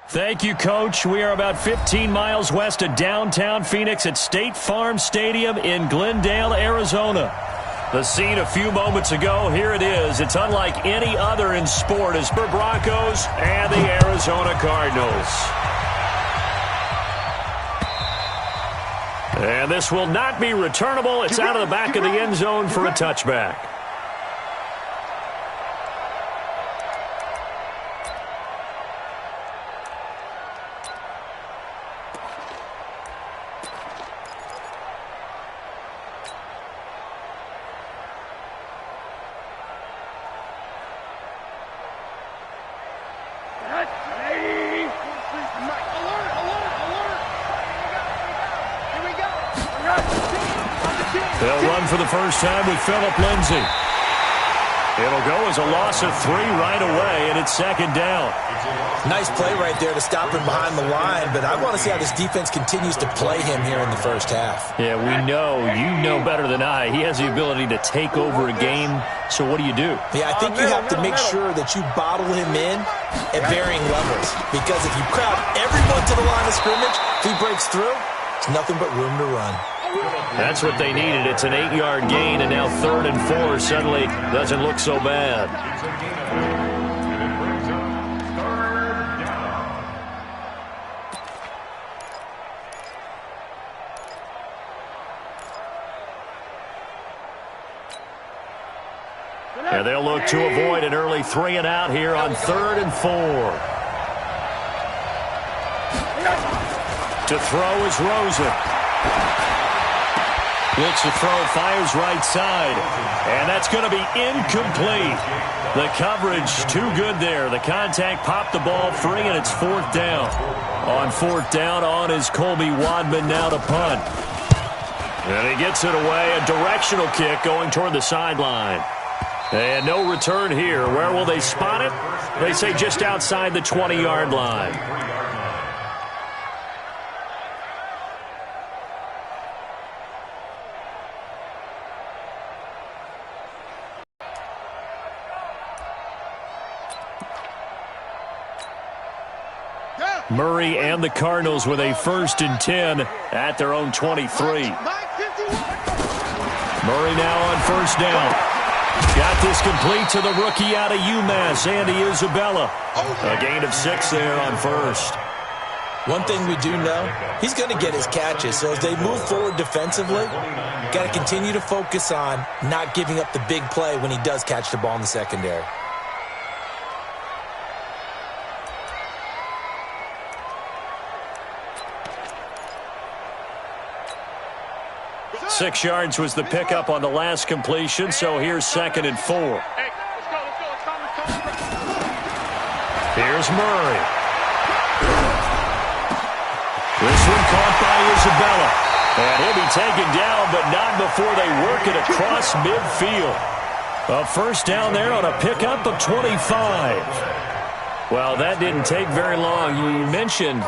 Thank you, Coach. We are about 15 miles west of downtown Phoenix at State Farm Stadium in Glendale, Arizona. The scene a few moments ago, here it is. It's unlike any other in sport as for Broncos and the Arizona Cardinals. And this will not be returnable. It's out of the back of the end zone for a touchback. They'll run for the first time with Phillip Lindsay. It'll go as a loss of 3 right away, and it's second down. Nice play right there to stop him behind the line, but I want to see how this defense continues to play him here in the first half. Yeah, we know. You know better than I. He has the ability to take over a game, so what do? Yeah, I think you have to make sure that you bottle him in at varying levels, because if you crowd everyone to the line of scrimmage, if he breaks through, it's nothing but room to run. That's what they needed. It's an 8-yard gain, and now 3rd and 4 suddenly doesn't look so bad. And they'll look to avoid an early 3 and out here on 3rd and 4. To throw is Rosen. Looks to throw, fires right side. And that's going to be incomplete. The coverage too good there. The contact popped the ball free, and it's 4th down. On 4th down, on is Colby Wadman now to punt. And he gets it away. A directional kick going toward the sideline. And no return here. Where will they spot it? They say just outside the 20-yard line. Murray and the Cardinals with a 1st and 10 at their own 23. Murray now on 1st down. Got this complete to the rookie out of UMass, Andy Isabella. A gain of 6 there on 1st. One thing we do know, he's going to get his catches. So as they move forward defensively, got to continue to focus on not giving up the big play when he does catch the ball in the secondary. Six yards was the pickup on the last completion, so here's 2nd and 4. Here's Murray. This one caught by Isabella. And he'll be taken down, but not before they work it across midfield. A 1st down there on a pickup of 25. Well, that didn't take very long. You mentioned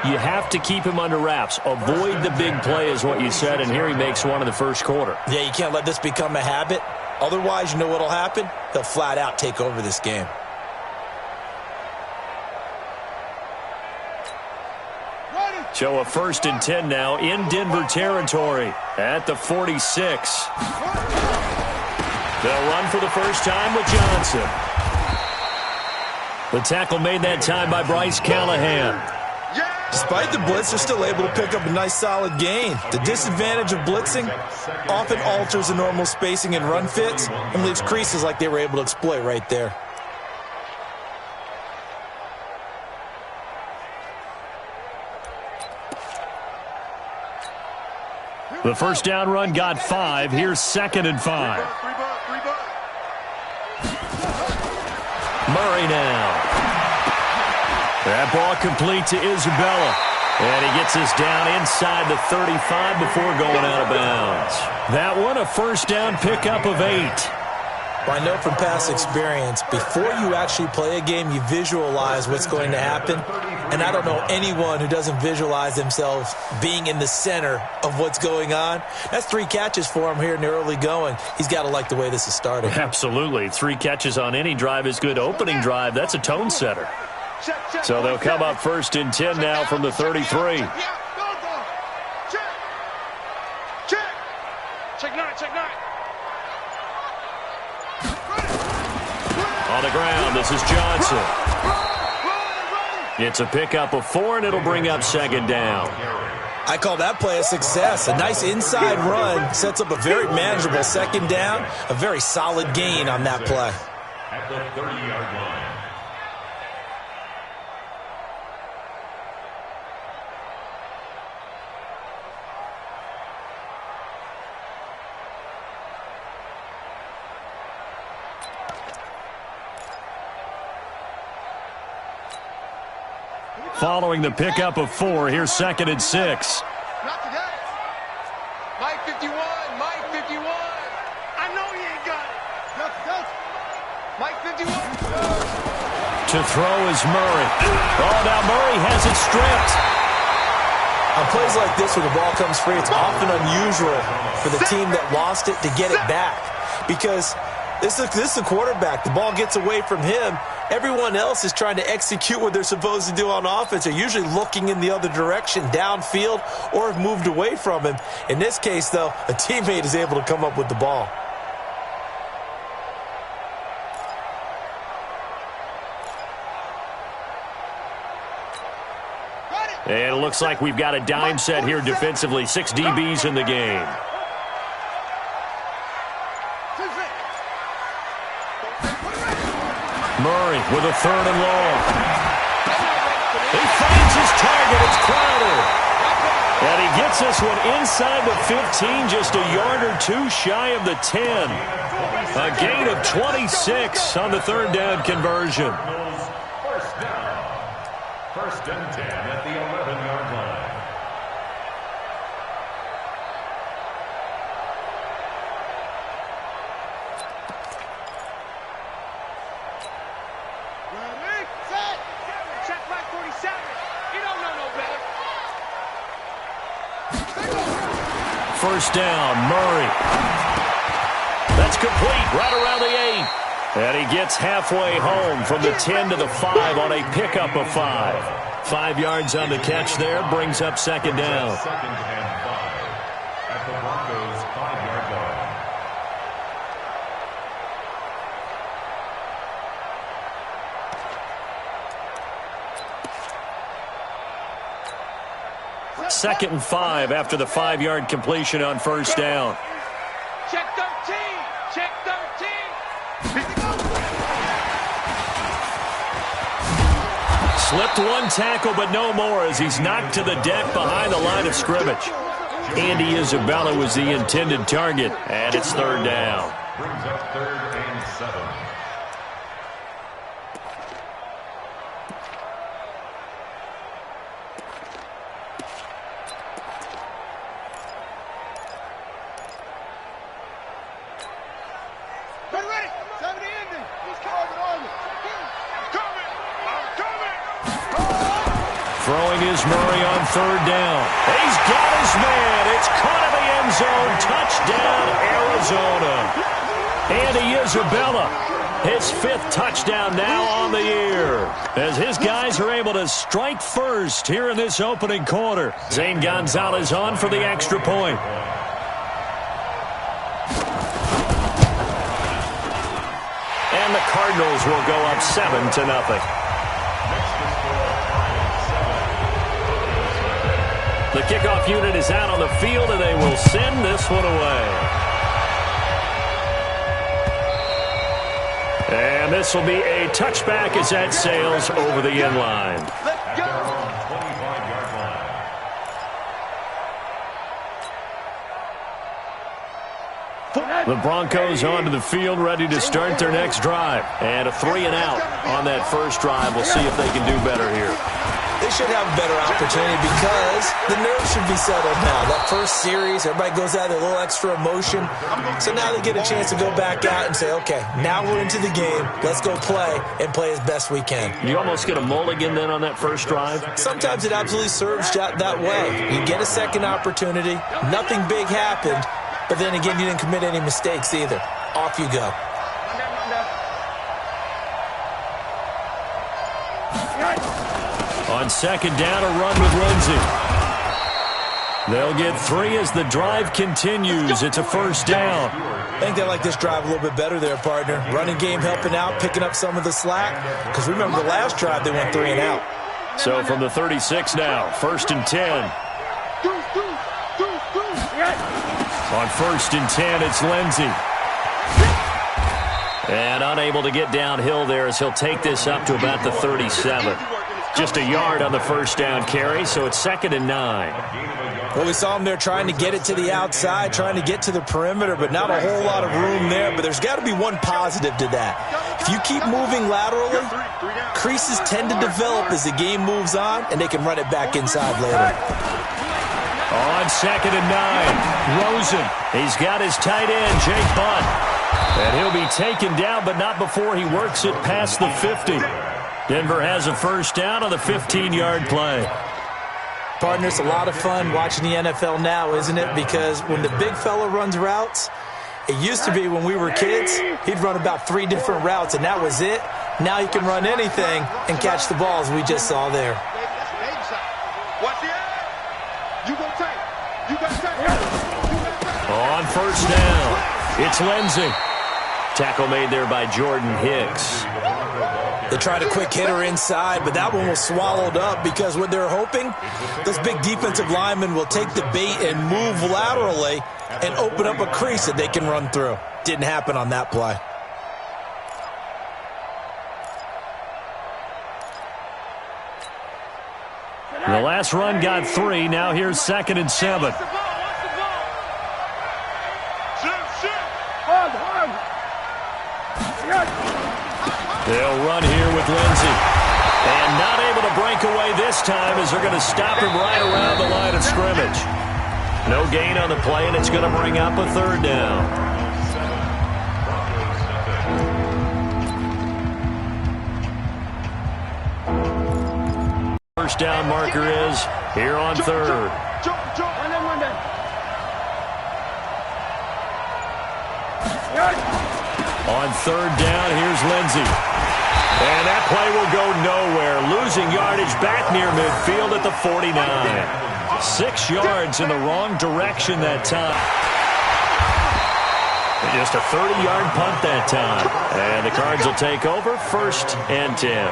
you have to keep him under wraps. Avoid the big play is what you said, and here he makes one in the 1st quarter. Yeah, you can't let this become a habit. Otherwise, you know what will happen? He'll flat out take over this game. So a 1st and 10 now in Denver territory at the 46. They'll run for the first time with Johnson. The tackle made that time by Bryce Callahan. Despite the blitz, they're still able to pick up a nice solid gain. The disadvantage of blitzing often alters the normal spacing and run fits and leaves creases like they were able to exploit right there. The 1st down run got 5. Here's 2nd and 5. Murray now. That ball complete to Isabella. And he gets us down inside the 35 before going out of bounds. That one a 1st down pickup of 8. Well, I know from past experience, before you actually play a game, you visualize what's going to happen. And I don't know anyone who doesn't visualize themselves being in the center of what's going on. That's 3 catches for him here in the early going. He's got to like the way this is starting. Absolutely. 3 catches on any drive is good. Opening drive, that's a tone setter. So they'll come up 1st and 10 now from the 33. Check 9, check 9. On the ground, this is Johnson. It's a pickup of 4, and it'll bring up 2nd down. I call that play a success. A nice inside run sets up a very manageable 2nd down. A very solid gain on that play. At the 30-yard line. Following the pickup of 4, here's 2nd and 6. Not today. Mike 51, Mike 51. I know he ain't got it. Mike 51. To throw is Murray. Oh, now Murray has it stripped. On plays like this where the ball comes free, it's often unusual for the team that lost it to get it back. Because this is the quarterback. The ball gets away from him. Everyone else is trying to execute what they're supposed to do on offense. They're usually looking in the other direction, downfield, or have moved away from him. In this case, though, a teammate is able to come up with the ball. And it looks like we've got a dime set here defensively. 6 DBs in the game. Murray with a 3rd and long. He finds his target. It's Crowder. And he gets this one inside the 15, just a yard or 2 shy of the 10. A gain of 26 on the 3rd down conversion. First down. 1st and 10 at the 11-yard line. Check Mike 47. You don't know no better. 1st down, Murray. That's complete right around the 8. And he gets halfway home from the 10 to the 5 on a pickup of 5. 5 yards on the catch there, brings up 2nd down. 2nd and 5 at the Broncos' 5-yard line. Second and 5 after the 5-yard completion on 1st down. Check 13. Check 13. Slipped 1 tackle, but no more as he's knocked to the deck behind the line of scrimmage. Andy Isabella was the intended target, and it's 3rd down. Brings up 3rd and 7. Throwing is Murray on 3rd down. He's got his man. It's caught in the end zone. Touchdown, Arizona. Andy Isabella, his 5th touchdown now on the year, as his guys are able to strike first here in this opening quarter. Zane Gonzalez on for the extra point. And the Cardinals will go up 7-0. The kickoff unit is out on the field, and they will send this one away. And this will be a touchback as that sails over the end line. Let's go. 25-yard line. The Broncos onto the field, ready to start their next drive. And a 3 and out on that first drive. We'll see if they can do better here. They should have a better opportunity because the nerves should be settled now. That first series, everybody goes out with a little extra emotion. So now they get a chance to go back out and say, okay, now we're into the game. Let's go play and play as best we can. You almost get a mulligan then on that first drive? Sometimes it absolutely serves that way. You get a second opportunity. Nothing big happened. But then again, you didn't commit any mistakes either. Off you go. On second down, a run with Lindsey. They'll get 3 as the drive continues. It's a first down. I think they like this drive a little bit better there, partner. Running game helping out, picking up some of the slack. Because remember the last drive, they went 3 and out. So from the 36 now, first and 10. On first and 10, it's Lindsey. And unable to get downhill there as he'll take this up to about the 37. Just a yard on the first down carry, so it's second and 9. Well, we saw him there trying to get it to the outside, trying to get to the perimeter, but not a whole lot of room there. But there's got to be one positive to that. If you keep moving laterally, creases tend to develop as the game moves on, and they can run it back inside later. On second and 9, Rosen. He's got his tight end, Jake Butt. And he'll be taken down, but not before he works it past the 50. Denver has a first down on the 15-yard play. Partner, it's a lot of fun watching the NFL now, isn't it? Because when the big fella runs routes, it used to be when we were kids, he'd run about 3 different routes, and that was it. Now he can run anything and catch the balls we just saw there. On first down, it's Lindsey. Tackle made there by Jordan Hicks. They tried a quick hitter inside, but that one was swallowed up because what they're hoping, this big defensive lineman will take the bait and move laterally and open up a crease that they can run through. Didn't happen on that play. The last run got 3. Now here's second and 7. They'll run here with Lindsey. And not able to break away this time as they're going to stop him right around the line of scrimmage. No gain on the play, and it's going to bring up a third down. First down marker is here on third. On third down, here's Lindsey. And that play will go nowhere. Losing yardage back near midfield at the 49. 6 yards in the wrong direction that time. Just a 30-yard punt that time. And the Cards will take over first and 10.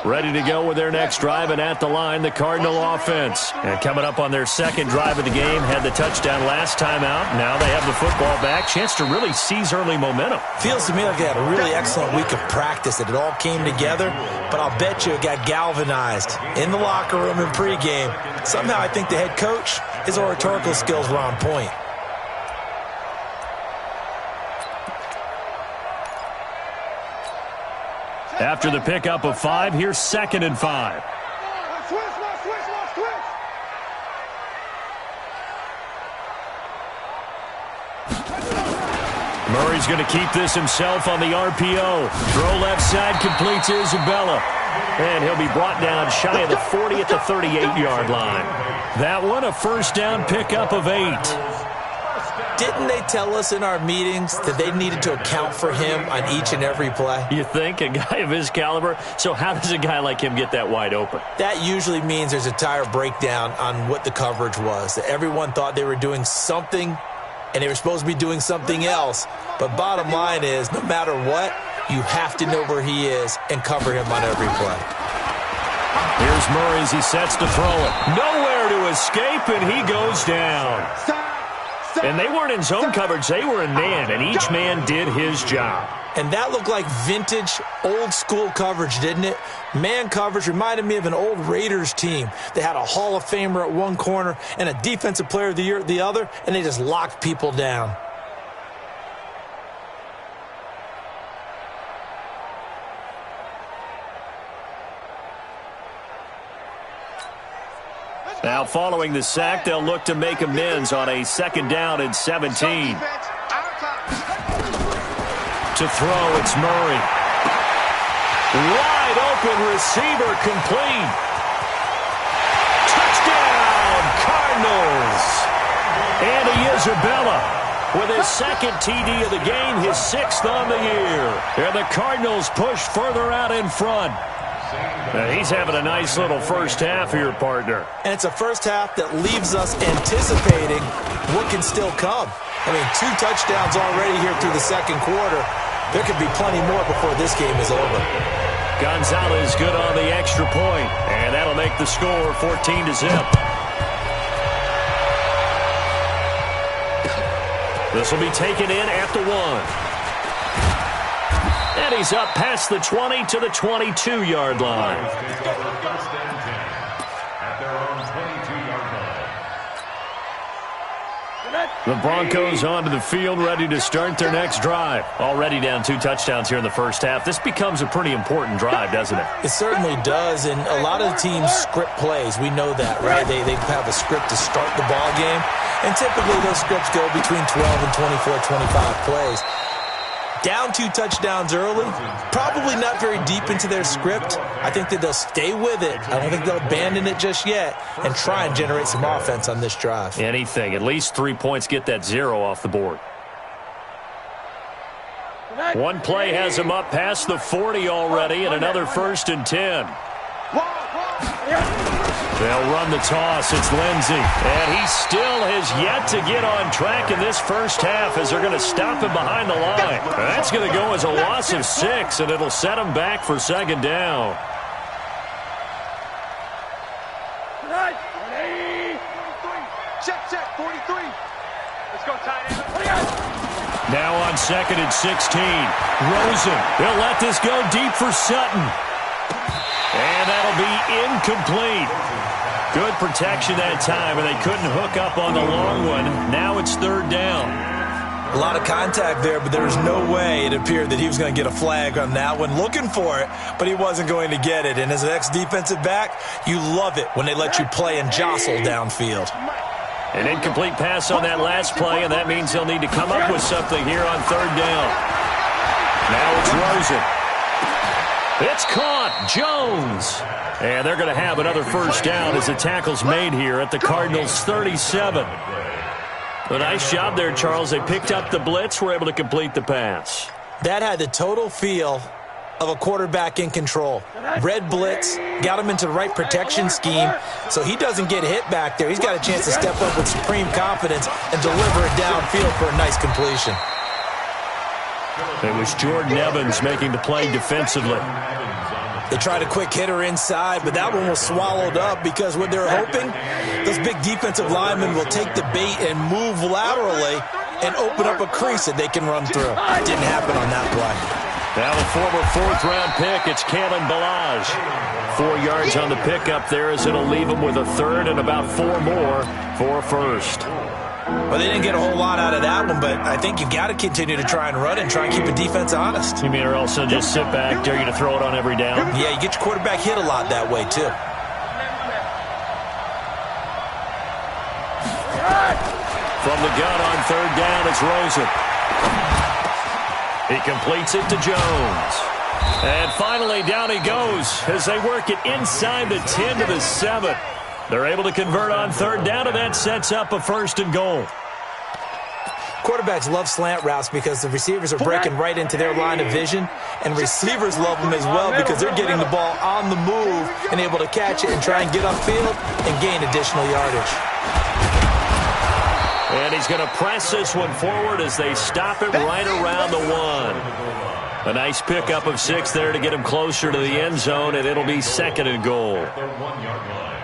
Ready to go with their next drive, and at the line, the Cardinal offense. And coming up on their second drive of the game, had the touchdown last time out. Now they have the football back. Chance to really seize early momentum. Feels to me like they had a really excellent week of practice, that it all came together. But I'll bet you it got galvanized in the locker room in pregame. Somehow I think the head coach, his oratorical skills were on point. After the pickup of 5, here's second and 5. Murray's going to keep this himself on the RPO. Throw left side, completes Isabella. And he'll be brought down shy of the 40 at the 38-yard line. That one, a first down pickup of 8. Didn't they tell us in our meetings that they needed to account for him on each and every play? You think? A guy of his caliber? So how does a guy like him get that wide open? That usually means there's a tire breakdown on what the coverage was. That everyone thought they were doing something, and they were supposed to be doing something else. But bottom line is, no matter what, you have to know where he is and cover him on every play. Here's Murray as he sets to throw it. Nowhere to escape, and he goes down. And they weren't in zone coverage, they were in man, and each man did his job. And that looked like vintage, old-school coverage, didn't it? Man coverage reminded me of an old Raiders team. They had a Hall of Famer at one corner and a Defensive Player of the Year at the other, and they just locked people down. Now, following the sack, they'll look to make amends on a second down and 17. To throw, it's Murray. Wide open receiver complete. Touchdown, Cardinals. Andy Isabella with his second TD of the game, his sixth on the year. And the Cardinals push further out in front. He's having a nice little first half here, partner. And it's a first half that leaves us anticipating what can still come. I mean, 2 touchdowns already here through the second quarter. There could be plenty more before this game is over. Gonzalez good on the extra point, and that'll make the score 14-0. This will be taken in at the 1. And he's up past the 20 to the 22-yard line. At their own 22-yard line. The Broncos onto the field, ready to start their next drive. Already down 2 touchdowns here in the first half. This becomes a pretty important drive, doesn't it? It certainly does, and a lot of the teams script plays. We know that, right? They have a script to start the ball game, and typically those scripts go between 12 and 24, 25 plays. Down 2 touchdowns early, probably not very deep into their script. I think that they'll stay with it. I don't think they'll abandon it just yet and try and generate some offense on this drive. Anything. At least 3 points, get that 0 off the board. One play has him up past the 40 already, and another 1st and 10. They'll run the toss. It's Lindsey. And he still has yet to get on track in this first half as they're going to stop him behind the line. That's going to go as a loss of 6, and it'll set him back for 2nd down. Check, 43. Let's go, tight end. Now on 2nd and 16. Rosen. They'll let this go deep for Sutton. And that'll be incomplete. Good protection that time, and they couldn't hook up on the long one. Now it's 3rd down. A lot of contact there, but there was no way it appeared that he was going to get a flag on that one. Looking for it, but he wasn't going to get it. And as an ex-defensive back, you love it when they let you play and jostle downfield. An incomplete pass on that last play, and that means they'll need to come up with something here on 3rd down. Now it's Rosen. It's caught. Jones. And they're going to have another 1st down as the tackle's made here at the Cardinals' 37. A nice job there, Charles. They picked up the blitz, were able to complete the pass. That had the total feel of a quarterback in control. Red blitz, got him into the right protection scheme, so he doesn't get hit back there. He's got a chance to step up with supreme confidence and deliver it downfield for a nice completion. It was Jordan Evans making the play defensively. They tried a quick hitter inside, but that one was swallowed up because what they're hoping, those big defensive linemen will take the bait and move laterally and open up a crease that they can run through. It didn't happen on that play. Now the former 4th-round pick, it's Kalen Ballage. 4 yards on the pickup there as it'll leave him with a 3rd and about 4 more for a 1st. Well, they didn't get a whole lot out of that one, but I think you've got to continue to try and run and try and keep the defense honest. You mean or else they'll just sit back, dare you to throw it on every down? Yeah, you get your quarterback hit a lot that way, too. From the gun on 3rd down, it's Rosen. He completes it to Jones. And finally, down he goes as they work it inside the 10 to the 7. They're able to convert on 3rd down, and that sets up a 1st and goal. Quarterbacks love slant routes because the receivers are breaking right into their line of vision, and receivers love them as well because they're getting the ball on the move and able to catch it and try and get upfield and gain additional yardage. And he's going to press this one forward as they stop it right around the 1. A nice pickup of 6 there to get him closer to the end zone, and it'll be 2nd and goal. Their 1-yard line.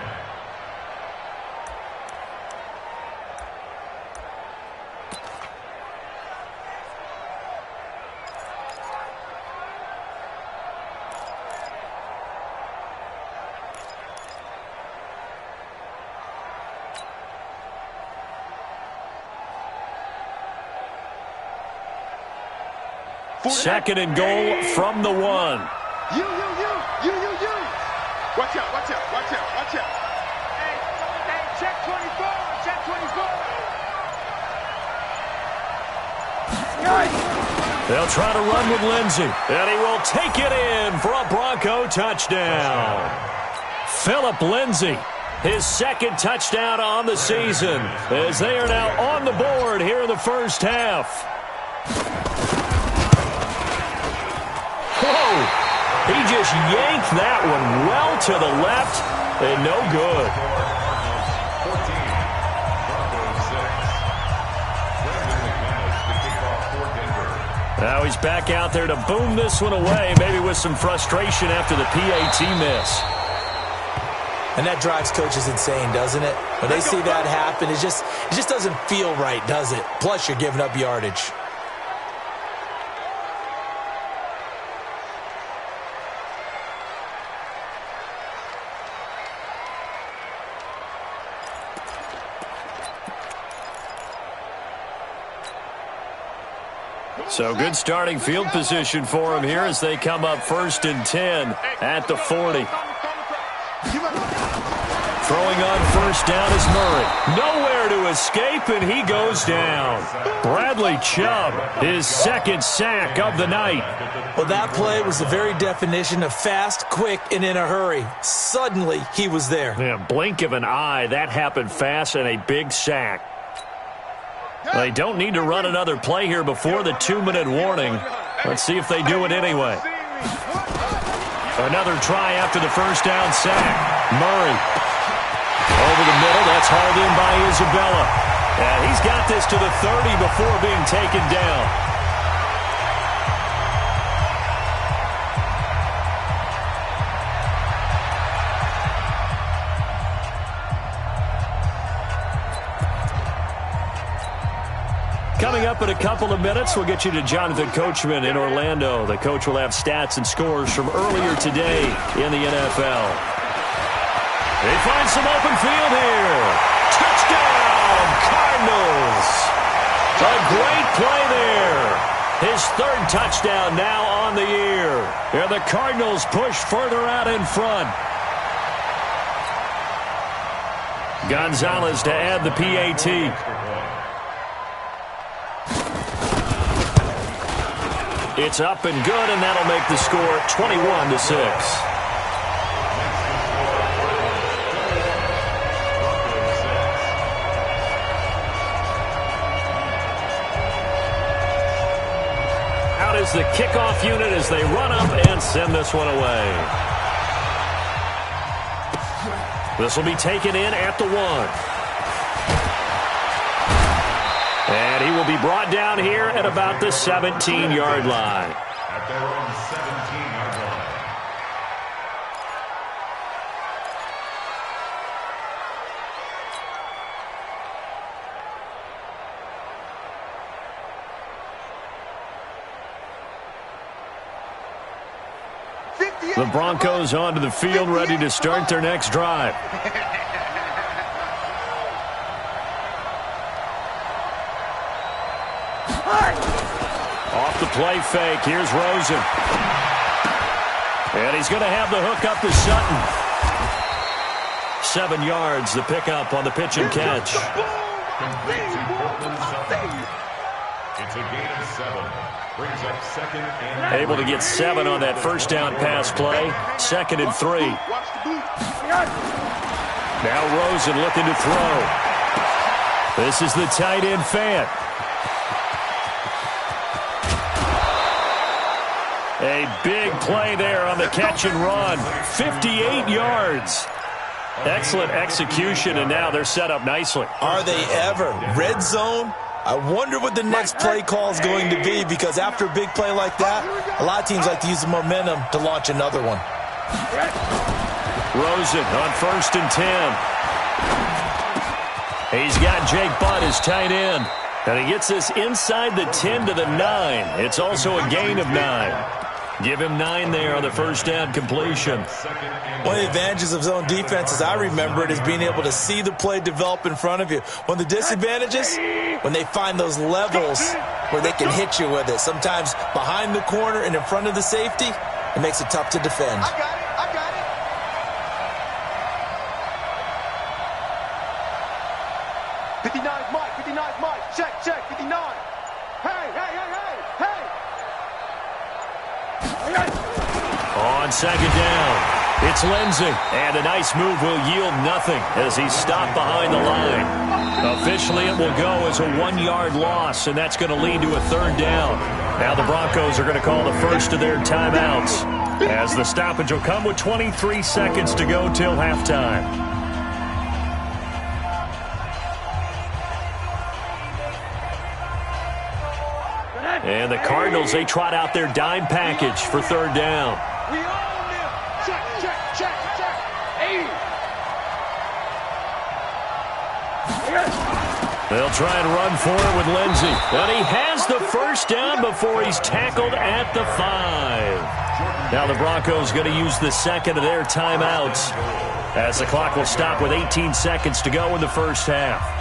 Second and goal from the 1. You. Watch out. Hey, check 24. They'll try to run with Lindsey, and he will take it in for a Bronco touchdown. Phillip Lindsay, his second touchdown on the season, as they are now on the board here in the first half. Whoa! He just yanked that one well to the left, and no good. Now he's back out there to boom this one away, maybe with some frustration after the PAT miss. And that drives coaches insane, doesn't it? When they see that happen, it just doesn't feel right, does it? Plus, you're giving up yardage. So good starting field position for him here as they come up 1st and 10 at the 40. Throwing on 1st down is Murray. Nowhere to escape, and he goes down. Bradley Chubb, his second sack of the night. Well, that play was the very definition of fast, quick, and in a hurry. Suddenly, he was there. Yeah, blink of an eye, that happened fast, and a big sack. They don't need to run another play here before the 2-minute warning. Let's see if they do it anyway. Another try after the 1st down sack. Murray. Over the middle, that's hauled in by Isabella. And he's got this to the 30 before being taken down. Coming up in a couple of minutes, we'll get you to Jonathan Coachman in Orlando. The coach will have stats and scores from earlier today in the NFL. They find some open field here. Touchdown, Cardinals. A great play there. His 3rd touchdown now on the year. And the Cardinals push further out in front. Gonzalez to add the PAT. It's up and good, and that'll make the score 21-6. Out is the kickoff unit as they run up and send this one away. This will be taken in at the 1. And he will be brought down here at about the 17-yard line. At their own 17-yard line. The Broncos onto the field, ready to start their next drive. Off the play fake, here's Rosen. And he's going to have the hook up to Sutton. 7 yards, the pickup on the pitch and catch. It's a gain of 7. Brings up 2nd and... Able to get 7 on that 1st down pass play. 2nd and 3. Now Rosen looking to throw. This is the tight end Fant. A big play there on the catch and run. 58 yards. Excellent execution, and now they're set up nicely. Are they ever? Red zone? I wonder what the next play call is going to be, because after a big play like that, a lot of teams like to use the momentum to launch another one. Rosen on 1st and 10. He's got Jake Butt as tight end. And he gets this inside the 10 to the 9. It's also a gain of 9. Give him 9 there on the 1st down completion. One of the advantages of zone defense, as I remember it, is being able to see the play develop in front of you. One of the disadvantages, when they find those levels where they can hit you with it. Sometimes behind the corner and in front of the safety, it makes it tough to defend. I got it. 59 Mike, 59 Mike. Check, 59. Hey. On second down, it's Lindsey. And a nice move will yield nothing as he's stopped behind the line. Officially, it will go as a 1-yard loss, and that's going to lead to a third down. Now the Broncos are going to call the first of their timeouts, as the stoppage will come with 23 seconds to go till halftime. And the Cardinals, they trot out their dime package for third down. We own them. Check. Hey. They'll try and run for it with Lindsey. And he has the first down before he's tackled at the 5. Now the Broncos going to use the second of their timeouts, as the clock will stop with 18 seconds to go in the first half.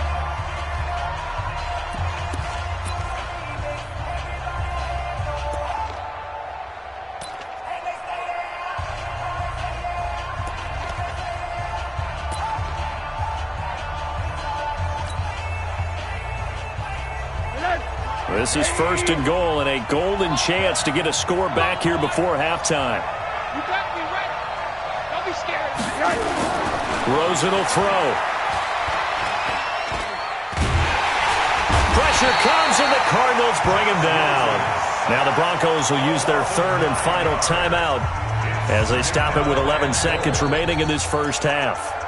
This is first and goal, and a golden chance to get a score back here before halftime. You got me right. Don't be scared. Rosen will throw. Pressure comes, and the Cardinals bring him down. Now the Broncos will use their third and final timeout as they stop it with 11 seconds remaining in this first half.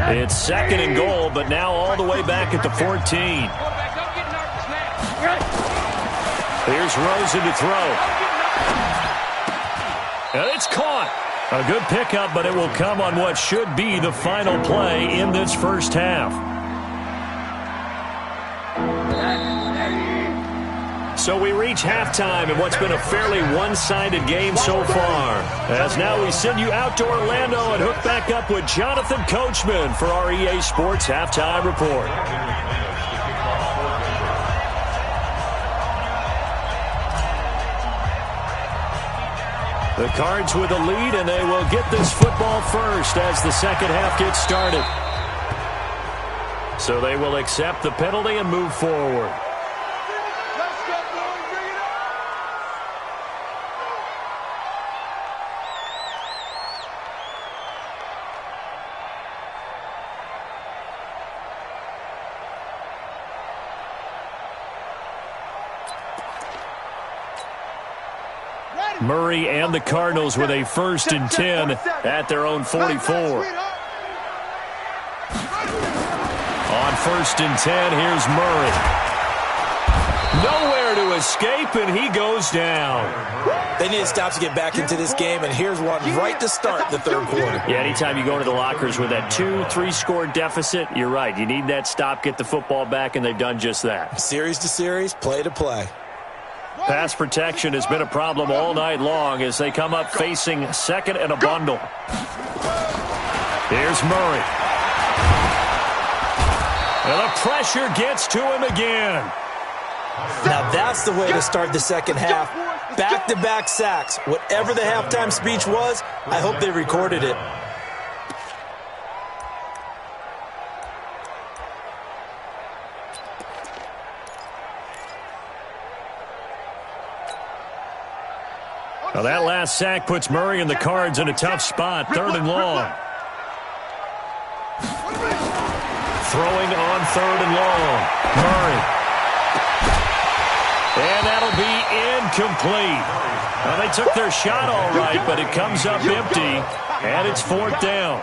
It's second and goal, but now all the way back at the 14. Here's Rosen to throw. And it's caught. A good pickup, but it will come on what should be the final play in this first half. So we reach halftime in what's been a fairly one-sided game so far. As now we send you out to Orlando and hook back up with Jonathan Coachman for our EA Sports Halftime Report. The Cards with a lead, and they will get this football first as the second half gets started. So they will accept the penalty and move forward. Murray and the Cardinals with a first and 10 at their own 44. On first and 10, here's Murray. Nowhere to escape, and he goes down. They need to stop to get back into this game, and here's one right to start the third quarter. Yeah, anytime you go into the lockers with that 2-3 score deficit, you're right. You need that stop, get the football back, and they've done just that. Series to series, play to play. Pass protection has been a problem all night long as they come up facing second and a bundle. Here's Murray. And the pressure gets to him again. Now that's the way to start the second half. Back-to-back sacks. Whatever the halftime speech was, I hope they recorded it. Now that last sack puts Murray and the Cards in a tough spot, third and long. Throwing on third and long. Murray. And that'll be incomplete. Well, they took their shot all right, but it comes up empty, and it's fourth down.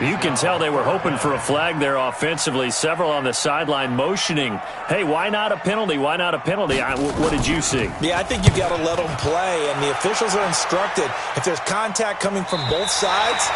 You can tell they were hoping for a flag there offensively. Several on the sideline motioning, hey, why not a penalty? Why not a penalty? What did you see? Yeah, I think you've got to let them play, and the officials are instructed. If there's contact coming from both sides,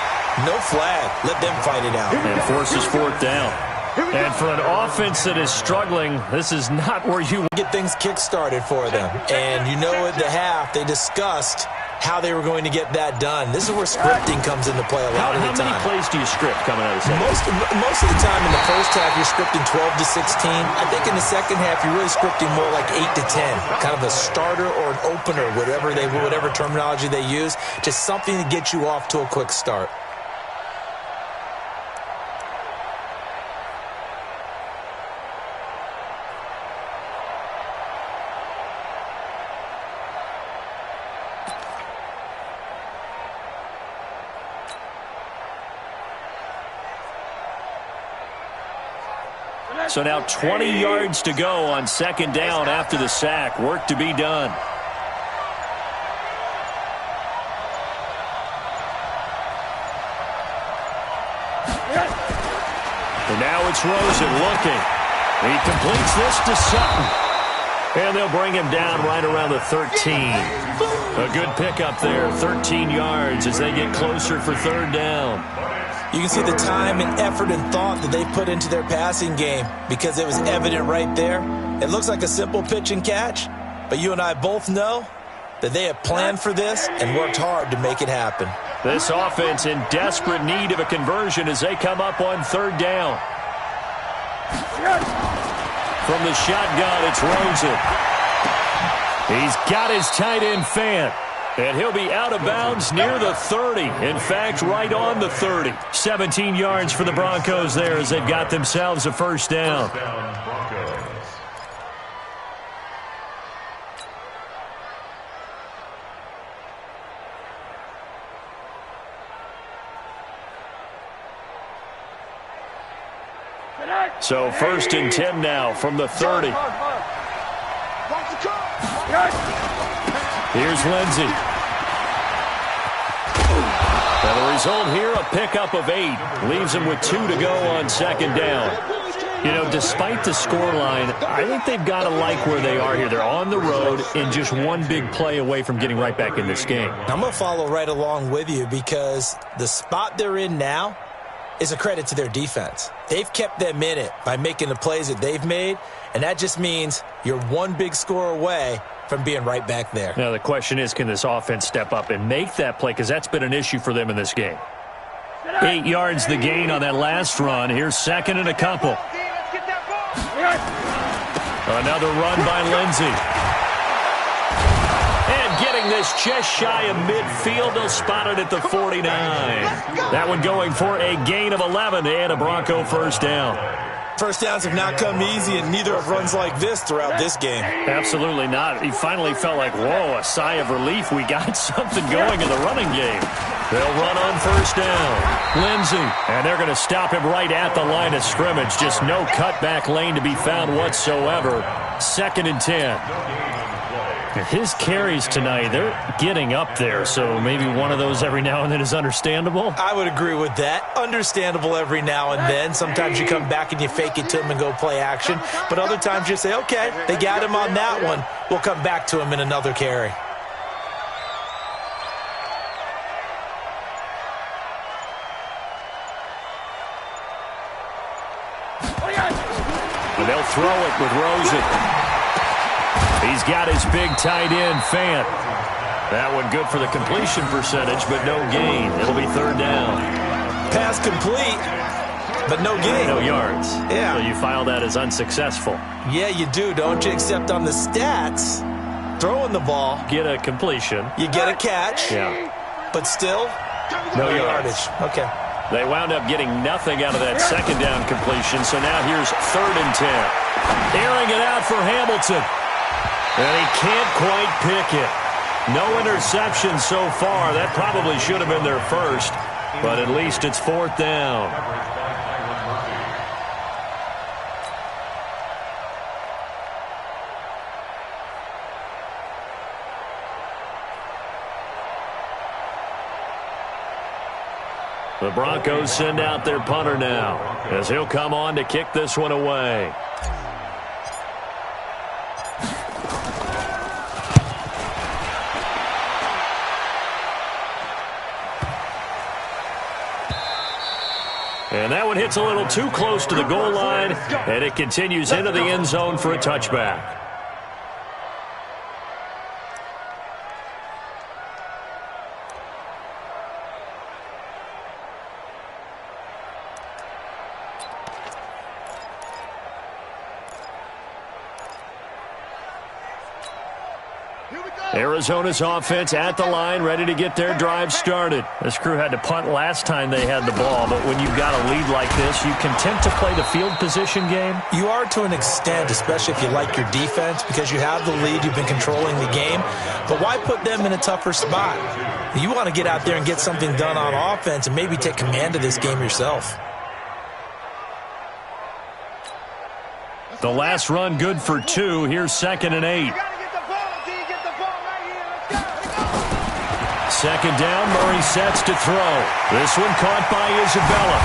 no flag. Let them fight it out. And forces fourth down. And for an offense that is struggling, this is not where you get things kick-started for them. And you know at the half, they discussed how they were going to get that done. This is where scripting comes into play a lot of the time. How many plays do you script coming out of the second? Most of the time in the first half, you're scripting 12 to 16. I think in the second half, you're really scripting more like 8 to 10. Kind of a starter or an opener, whatever terminology they use. Just something to get you off to a quick start. So now 20 yards to go on second down after the sack. Work to be done. And now it's Rosen looking. He completes this to Sutton. And they'll bring him down right around the 13. A good pickup there, 13 yards as they get closer for third down. You can see the time and effort and thought that they put into their passing game because it was evident right there. It looks like a simple pitch and catch, but you and I both know that they have planned for this and worked hard to make it happen. This offense in desperate need of a conversion as they come up on third down. From the shotgun, it's Rosen. He's got his tight end Fant. And he'll be out of bounds near the 30. In fact, right on the 30. 17 yards for the Broncos there as they've got themselves a first down. So first and 10 now from the 30. Here's Lindsey. And the result here, a pickup of 8. Leaves him with 2 to go on second down. You know, despite the scoreline, I think they've got to like where they are here. They're on the road and just one big play away from getting right back in this game. I'm going to follow right along with you because the spot they're in now is a credit to their defense. They've kept them in it by making the plays that they've made, and that just means you're one big score away from being right back there. Now, the question is, can this offense step up and make that play? Because that's been an issue for them in this game. 8 yards the gain on that last run. Here's second and a couple. Another run by Lindsey. And getting this just shy of midfield. They'll spot it at the 49. That one going for a gain of 11 and a Bronco first down. First downs have not come easy, and neither have runs like this throughout this game. Absolutely not. He finally felt like, whoa, a sigh of relief. We got something going in the running game. They'll run on first down. Lindsey, and they're going to stop him right at the line of scrimmage. Just no cutback lane to be found whatsoever. Second and 10. His carries tonight, they're getting up there, so maybe one of those every now and then is understandable. I would agree with that. Understandable every now and then. Sometimes you come back and you fake it to him and go play action. But other times you say, okay, they got him on that one. We'll come back to him in another carry. And they'll throw it with Rosen. He's got his big tight end, Fant. That one good for the completion percentage, but no gain. It'll be third down. Pass complete, but no gain. No yards. Yeah. So you file that as unsuccessful. Yeah, you do, don't you? Except on the stats, throwing the ball. Get a completion. You get a catch. Yeah. But still, no yardage. Okay. They wound up getting nothing out of that second down completion, so now here's third and 10. Airing it out for Hamilton. And he can't quite pick it. No interception so far. That probably should have been their first, but at least it's fourth down. The Broncos send out their punter now as he'll come on to kick this one away. And that one hits a little too close to the goal line, and it continues into the end zone for a touchback. Arizona's offense at the line, ready to get their drive started. This crew had to punt last time they had the ball, but when you've got a lead like this, you content to play the field position game? You are to an extent, especially if you like your defense, because you have the lead, you've been controlling the game. But why put them in a tougher spot? You want to get out there and get something done on offense and maybe take command of this game yourself. The last run good for 2. Here's 2nd and 8. Second down, Murray sets to throw. This one caught by Isabella.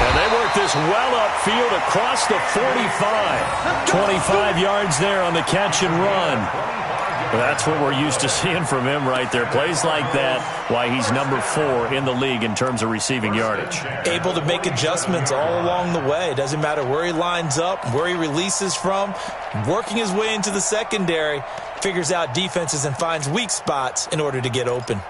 And they work this well upfield across the 45. 25 yards there on the catch and run. That's what we're used to seeing from him right there. Plays like that, why he's number 4 in the league in terms of receiving yardage. Able to make adjustments all along the way. Doesn't matter where he lines up, where he releases from. Working his way into the secondary, figures out defenses and finds weak spots in order to get open.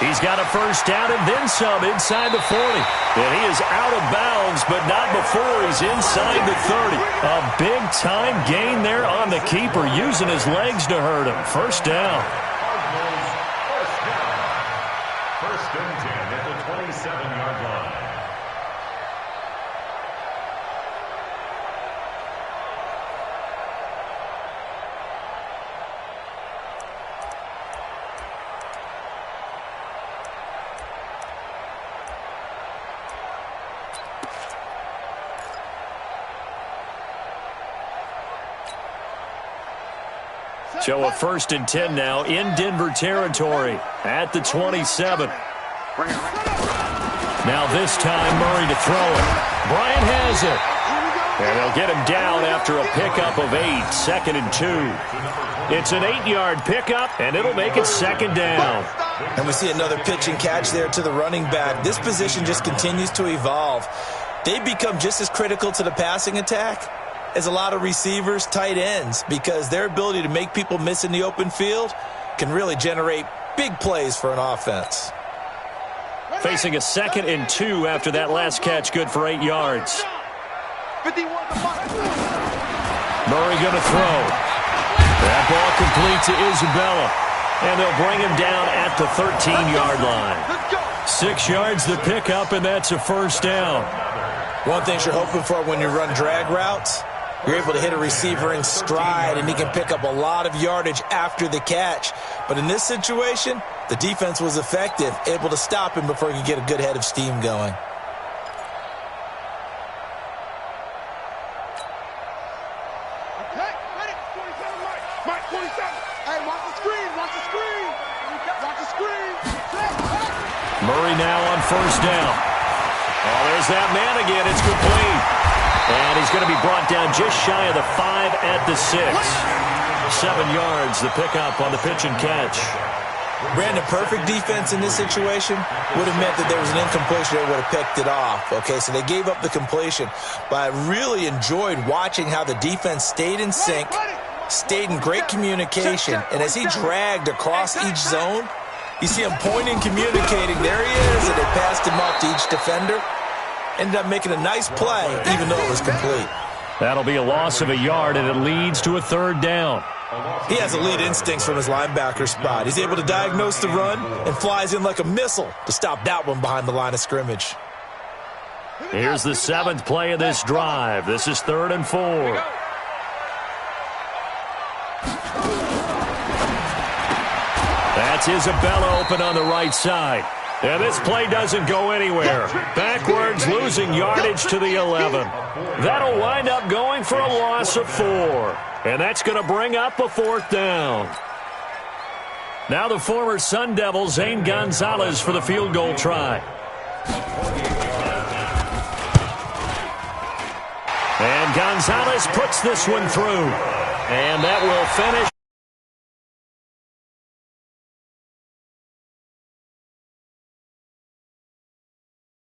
He's got a first down and then some inside the 40. And he is out of bounds, but not before he's inside the 30. A big-time gain there on the keeper, using his legs to hurt him. First down. First and 10 at the 27-yard line. So a first and 10 now in Denver territory at the 27. Now this time Murray to throw it. Bryant has it. And they'll get him down after a pickup of 8. 2nd and 2. It's an 8-yard pickup, and it'll make it 2nd down. And we see another pitch and catch there to the running back. This position just continues to evolve. They become just as critical to the passing attack as a lot of receivers, tight ends, because their ability to make people miss in the open field can really generate big plays for an offense. Facing a 2nd and 2 after that last catch, good for 8 yards. Murray going to throw. That ball complete to Isabella. And they'll bring him down at the 13-yard line. 6 yards the pickup, and that's a first down. One thing you're hoping for when you run drag routes, you're able to hit a receiver in stride, and he can pick up a lot of yardage after the catch. But in this situation, the defense was effective, able to stop him before he could get a good head of steam going. Murray now on first down. Oh, there's that man again. It's complete. And he's going to be brought down just shy of the 5 at the 6. 7 yards, the pickup on the pitch and catch. Brandon, perfect defense in this situation would have meant that there was an incompletion. They would have picked it off. Okay, so they gave up the completion. But I really enjoyed watching how the defense stayed in sync, stayed in great communication. And as he dragged across each zone, you see him pointing, communicating. There he is, and they passed him off to each defender. Ended up making a nice play, even though it was complete. That'll be a loss of a yard, and it leads to a 3rd down. He has elite instincts from his linebacker spot. He's able to diagnose the run and flies in like a missile to stop that one behind the line of scrimmage. Here's the 7th play of this drive. This is 3rd and 4. That's Isabella open on the right side. And this play doesn't go anywhere. Backwards, losing yardage to the 11. That'll wind up going for a loss of 4. And that's going to bring up a 4th down. Now the former Sun Devil, Zane Gonzalez, for the field goal try. And Gonzalez puts this one through. And that will finish.